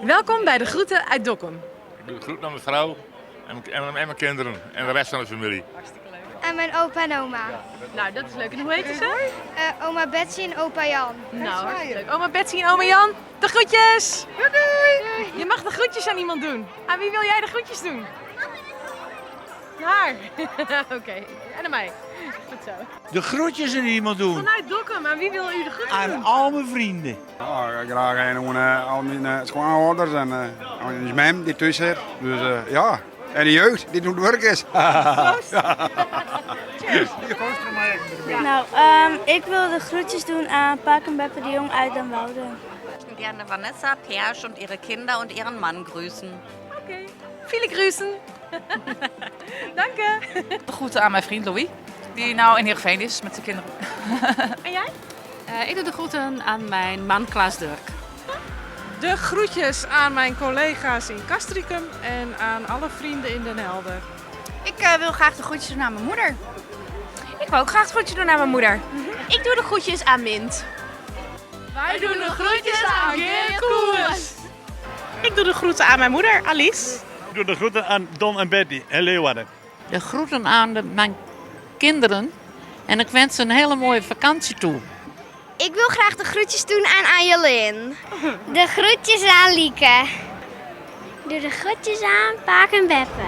Welkom bij de groeten uit Dokkum. Ik doe de groet naar mijn vrouw en mijn kinderen en de rest van de familie. Hartstikke leuk. En mijn opa en oma. Nou, dat is leuk. En hoe heet ze? Oma Betsy en opa Jan. Nou, hartstikke leuk. Oma Betsy en oma Jan, de groetjes! Doei! Je mag de groetjes aan iemand doen. Aan wie wil jij de groetjes doen? Haar. Oké. En aan mij. Goed zo. De groetjes aan iemand doen. Vanuit Dokkum, aan wie wil u de groetjes Aan doen? al mijn vrienden. Ja, graag aan al mijn schoonouders en mijn mem die tussen zit. Dus ja, en de jeugd die doet werk is. Nou, ik wil de groetjes doen aan Paak en Beppe de Jong uit Den Wouden. Gerne Vanessa, Persch und ihre Kinder und ihren Mann grüßen. Oké. Viele Grüßen. Dank je. De groeten aan mijn vriend Louis, die nou in Heerenveen is met zijn kinderen. En jij? Ik doe de groeten aan mijn man Klaas Dirk. De groetjes aan mijn collega's in Castricum en aan alle vrienden in Den Helder. Ik wil graag de groetjes doen aan mijn moeder. Ik wil ook graag het groetje doen aan mijn moeder. Ik doe de groetjes aan Mint. Wij doen de groetjes aan Geert Koers. Ik doe de groeten aan mijn moeder, Alice. Ik doe de groeten aan Don en Betty en Leeuwarden. De groeten aan mijn kinderen en ik wens ze een hele mooie vakantie toe. Ik wil graag de groetjes doen aan Anjelin. De groetjes aan Lieke. Ik doe de groetjes aan Paak en Beppe.